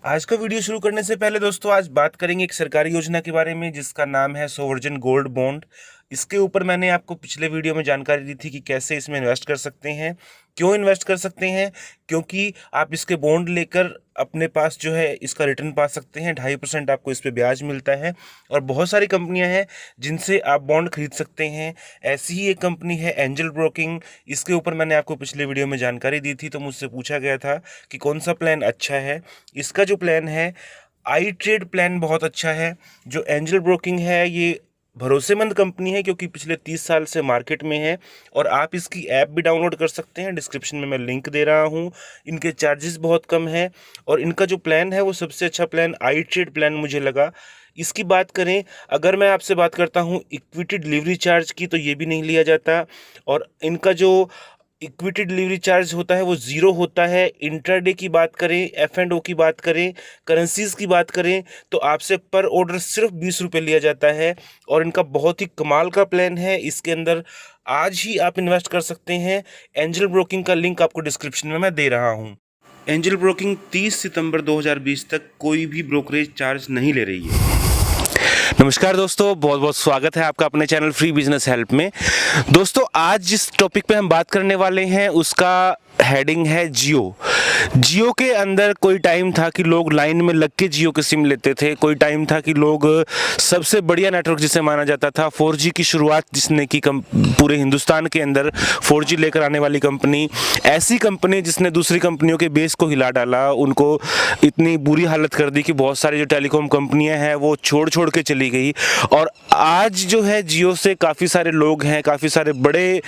आज का वीडियो शुरू करने से पहले दोस्तों आज बात करेंगे एक सरकारी योजना के बारे में जिसका नाम है सोवरजन गोल्ड बॉन्ड। इसके ऊपर मैंने आपको पिछले वीडियो में जानकारी दी थी कि कैसे इसमें इन्वेस्ट कर सकते हैं, क्यों इन्वेस्ट कर सकते हैं, क्योंकि आप इसके बॉन्ड लेकर अपने पास जो है इसका रिटर्न पा सकते हैं। 2.5% आपको इस पे ब्याज मिलता है और बहुत सारी कंपनियां हैं जिनसे आप बॉन्ड खरीद सकते हैं। ऐसी ही एक कंपनी है एंजल ब्रोकिंग। इसके ऊपर मैंने आपको पिछले वीडियो में जानकारी दी थी, तो मुझसे पूछा गया था कि कौन सा प्लान अच्छा है। इसका जो प्लान है आई ट्रेड प्लान बहुत अच्छा है। जो एंजल ब्रोकिंग है ये भरोसेमंद कंपनी है क्योंकि पिछले 30 साल से मार्केट में है और आप इसकी ऐप भी डाउनलोड कर सकते हैं। डिस्क्रिप्शन में मैं लिंक दे रहा हूँ। इनके चार्जेस बहुत कम है और इनका जो प्लान है वो सबसे अच्छा प्लान आई ट्रेड प्लान मुझे लगा। इसकी बात करें, अगर मैं आपसे बात करता हूँ इक्विटी डिलीवरी चार्ज की, तो ये भी नहीं लिया जाता और इनका जो इक्विटी डिलीवरी चार्ज होता है वो ज़ीरो होता है। इंट्राडे की बात करें, F&O की बात करें, करेंसीज़ की बात करें तो आपसे पर ऑर्डर सिर्फ 20 रुपये लिया जाता है और इनका बहुत ही कमाल का प्लान है। इसके अंदर आज ही आप इन्वेस्ट कर सकते हैं। एंजल ब्रोकिंग का लिंक आपको डिस्क्रिप्शन में मैं दे रहा हूँ। एंजल ब्रोकिंग 30 सितंबर 2020 तक कोई भी ब्रोकरेज चार्ज नहीं ले रही है। नमस्कार दोस्तों, बहुत बहुत स्वागत है आपका अपने चैनल फ्री बिजनेस हेल्प में। दोस्तों आज जिस टॉपिक पे हम बात करने वाले हैं उसका हेडिंग है जियो के अंदर कोई टाइम था कि लोग लाइन में लग के जियो के सिम लेते थे। कोई टाइम था कि लोग सबसे बढ़िया नेटवर्क जिसे माना जाता था, 4G की शुरुआत जिसने की पूरे हिंदुस्तान के अंदर 4G लेकर आने वाली कंपनी, ऐसी कंपनी जिसने दूसरी कंपनियों के बेस को हिला डाला, उनको इतनी बुरी हालत कर दी कि बहुत सारी जो टेलीकॉम कंपनियां हैं वो छोड़ के चली गई। और आज जो है जियो से काफ़ी सारे लोग हैं, काफ़ी सारे बड़े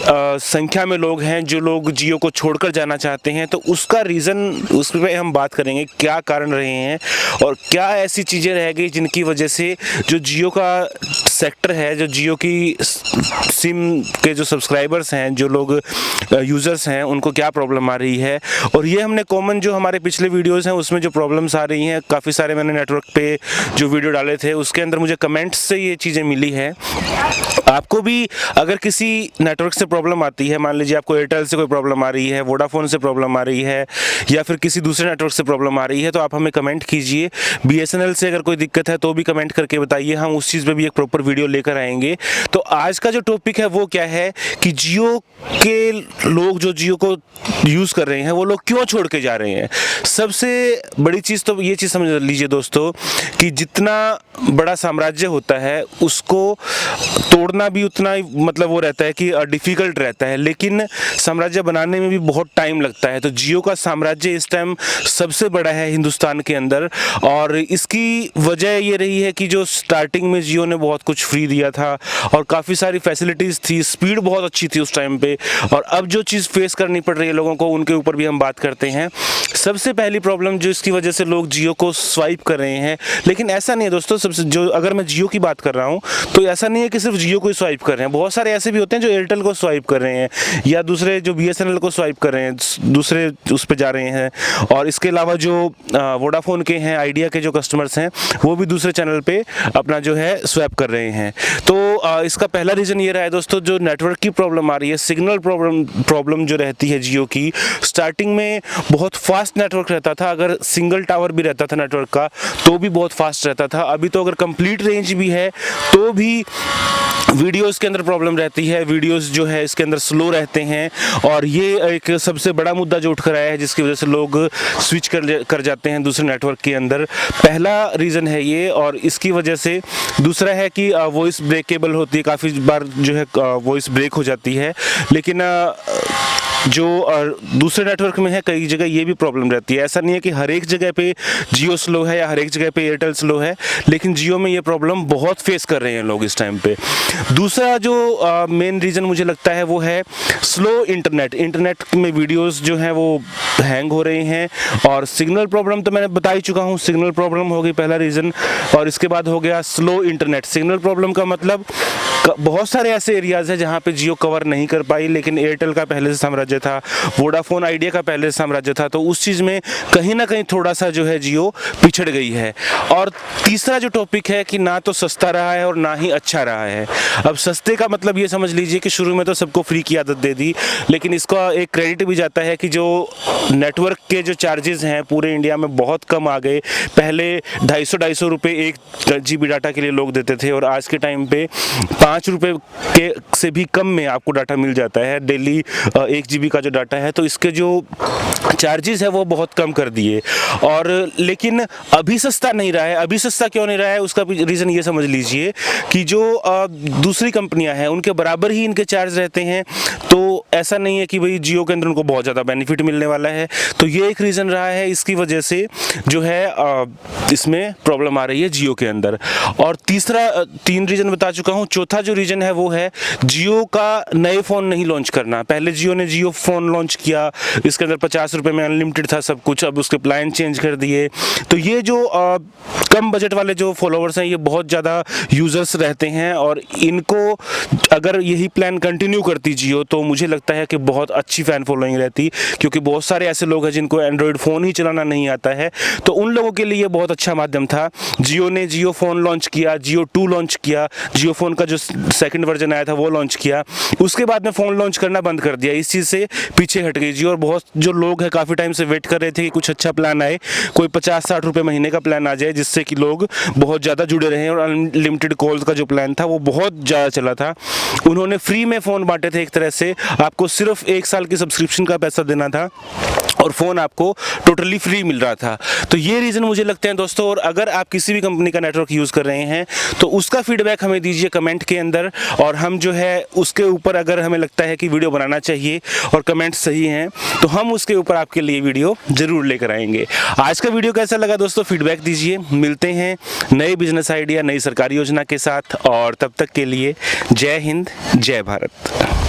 संख्या में लोग हैं जो लोग जियो को छोड़कर जाना चाहते हैं। तो उसका रीज़न, उस पर हम बात करेंगे क्या कारण रहे हैं और क्या ऐसी चीज़ें रह गई जिनकी वजह से जो जियो का सेक्टर है, जो जियो की सिम के जो सब्सक्राइबर्स हैं, जो लोग यूज़र्स हैं, उनको क्या प्रॉब्लम आ रही है। और ये हमने कॉमन जो हमारे पिछले वीडियोस हैं उसमें जो प्रॉब्लम्स आ रही हैं, काफ़ी सारे मैंने नेटवर्क पे जो वीडियो डाले थे उसके अंदर मुझे कमेंट्स से ये चीज़ें मिली है। आपको भी अगर किसी नेटवर्क से प्रॉब्लम आती है, मान लीजिए आपको एयरटेल से कोई प्रॉब्लम आ रही है, वोडाफोन से प्रॉब्लम आ रही है या फिर किसी दूसरे नेटवर्क से प्रॉब्लम आ रही है, तो आप हमें कमेंट कीजिए। BSNL से अगर कोई दिक्कत है तो भी कमेंट करके बताइए, हम उस चीज़ पे भी एक प्रॉपर वीडियो लेकर आएंगे। तो आज का जो टॉपिक है वो क्या है कि जियो के लोग जो जियो को यूज़ कर रहे हैं वो लोग क्यों छोड़ के जा रहे हैं। सबसे बड़ी चीज़ तो ये चीज़ समझ लीजिए दोस्तों कि जितना बड़ा साम्राज्य होता है उसको तोड़ना भी उतना ही मतलब वो रहता है कि डिफ़िकल्ट रहता है, लेकिन साम्राज्य बनाने में भी बहुत टाइम लगता है। तो जियो का साम्राज्य इस टाइम सबसे बड़ा है हिंदुस्तान के अंदर और इसकी वजह ये रही है कि जो स्टार्टिंग में जियो ने बहुत कुछ फ्री दिया था और काफ़ी सारी फैसिलिटीज़ थी, स्पीड बहुत अच्छी थी उस टाइम पे। और अब जो चीज़ फेस करनी पड़ रही है लोगों को, उनके ऊपर भी हम बात करते हैं। सबसे पहली प्रॉब्लम जो इसकी वजह से लोग जियो को स्वाइप कर रहे हैं, लेकिन ऐसा नहीं है दोस्तों, सबसे जो अगर मैं जियो की बात कर रहा हूँ तो ऐसा नहीं है कि सिर्फ जियो को ही स्वाइप कर रहे हैं। बहुत सारे ऐसे भी होते हैं जो एयरटेल को स्वाइप कर रहे हैं या दूसरे जो BSNL को स्वाइप कर रहे हैं, दूसरे उस पर जा रहे हैं। और इसके अलावा जो वोडाफोन के हैं, आइडिया के जो कस्टमर्स हैं, वो भी दूसरे चैनल पे अपना जो है स्वैप कर रहे हैं। तो इसका पहला रीज़न ये रहा है दोस्तों, जो नेटवर्क की प्रॉब्लम आ रही है, सिग्नल प्रॉब्लम जो रहती है जियो की। स्टार्टिंग में बहुत फास्ट नेटवर्क रहता था, अगर सिंगल टावर भी रहता था नेटवर्क का तो भी बहुत फास्ट रहता था। अभी तो अगर कंप्लीट रेंज भी है तो भी वीडियोस के अंदर प्रॉब्लम रहती है, वीडियोस जो है इसके अंदर स्लो रहते हैं। और ये एक सबसे बड़ा मुद्दा जो उठ कर आया है जिसकी वजह से लोग स्विच कर जाते हैं दूसरे नेटवर्क के अंदर। पहला रीज़न है ये। और इसकी वजह से दूसरा है कि वॉइस ब्रेकेबल होती है, काफ़ी बार जो है वॉइस ब्रेक हो जाती है। लेकिन जो दूसरे नेटवर्क में है कई जगह ये भी प्रॉब्लम रहती है। ऐसा नहीं है कि हर एक जगह पे जियो स्लो है या हर एक जगह पे एयरटेल स्लो है, लेकिन जियो में ये प्रॉब्लम बहुत फेस कर रहे हैं लोग इस टाइम पे। दूसरा जो मेन रीज़न मुझे लगता है वो है स्लो इंटरनेट में वीडियोस जो हैं वो हैंग हो रहे हैं। और सिग्नल प्रॉब्लम तो मैंने बता ही चुका हूँ, सिग्नल प्रॉब्लम हो गई पहला रीज़न। और इसके बाद हो गया स्लो इंटरनेट। सिग्नल प्रॉब्लम का मतलब बहुत सारे ऐसे एरियाज़ हैं जहाँ पे जियो कवर नहीं कर पाई, लेकिन एयरटेल का पहले से साम्राज्य था, वोडाफोन आइडिया का पहले से साम्राज्य था, तो उस चीज़ में कहीं ना कहीं थोड़ा सा जो है जियो पिछड़ गई है। और तीसरा जो टॉपिक है कि ना तो सस्ता रहा है और ना ही अच्छा रहा है। अब सस्ते का मतलब ये समझ लीजिए कि शुरू में तो सबको फ्री की आदत दे दी, लेकिन इसका एक क्रेडिट भी जाता है कि जो नेटवर्क के जो चार्जेस हैं पूरे इंडिया में बहुत कम आ गए। पहले 250 रुपये 1 GB डाटा के लिए लोग देते थे, और आज के टाइम पे 5 रुपये के से भी कम में आपको डाटा मिल जाता है डेली 1 GB का जो डाटा है। तो इसके जो चार्जेस है वो बहुत कम कर दिए। और लेकिन अभी सस्ता नहीं रहा है। अभी सस्ता क्यों नहीं रहा है उसका भी रीज़न ये समझ लीजिए कि जो दूसरी कंपनियां हैं उनके बराबर ही इनके चार्ज रहते हैं। तो ऐसा नहीं है कि भाई जियो के अंदर उनको बहुत ज़्यादा बेनिफिट मिलने वाला है। तो ये एक रीज़न रहा है, इसकी वजह से जो है इसमें प्रॉब्लम आ रही है जियो के अंदर। और तीसरा 3 रीज़न बता चुका हूँ। चौथा जो रीज़न है वो है जियो का नए फ़ोन नहीं लॉन्च करना। पहले जियो ने जियो फ़ोन लॉन्च किया, इसके अंदर 50 रुपये में अनलिमिटेड था सब कुछ, अब उसके प्लान चेंज कर दिए। तो ये जो कम बजट वाले जो फॉलोवर्स हैं ये बहुत ज़्यादा यूज़र्स रहते हैं, और इनको अगर यही प्लान कंटिन्यू करती जियो तो मुझे लगता है कि बहुत अच्छी फ़ैन फॉलोइंग रहती, क्योंकि बहुत सारे ऐसे लोग हैं जिनको एंड्रॉयड फ़ोन ही चलाना नहीं आता है। तो उन लोगों के लिए बहुत अच्छा माध्यम था। जियो ने जियो फ़ोन लॉन्च किया, जियो 2 लॉन्च किया, जियो फ़ोन का जो सेकंड वर्जन आया था वो लॉन्च किया, उसके बाद में फ़ोन लॉन्च करना बंद कर दिया। इस चीज़ से पीछे हट गई जियो, और बहुत जो लोग हैं काफ़ी टाइम से वेट कर रहे थे कि कुछ अच्छा प्लान आए, कोई 50-60 रुपये महीने का प्लान आ जाए जिससे कि लोग बहुत ज़्यादा जुड़े रहें। और अनलिमिटेड कॉल्स का जो प्लान था वो बहुत ज़्यादा चला था। उन्होंने फ्री में फ़ोन बांटे थे, एक तरह से आपको सिर्फ 1 साल की सब्सक्रिप्शन का पैसा देना था और फ़ोन आपको टोटली फ्री मिल रहा था। तो ये रीज़न मुझे लगते हैं दोस्तों। और अगर आप किसी भी कंपनी का नेटवर्क यूज़ कर रहे हैं तो उसका फीडबैक हमें दीजिए कमेंट के अंदर, और हम जो है उसके ऊपर अगर हमें लगता है कि वीडियो बनाना चाहिए और कमेंट सही हैं तो हम उसके ऊपर आपके लिए वीडियो ज़रूर लेकर आएंगे। आज का वीडियो कैसा लगा दोस्तों, फीडबैक दीजिए। मिलते हैं नए बिजनेस आइडिया, नई सरकारी योजना के साथ, और तब तक के लिए जय हिंद, जय भारत।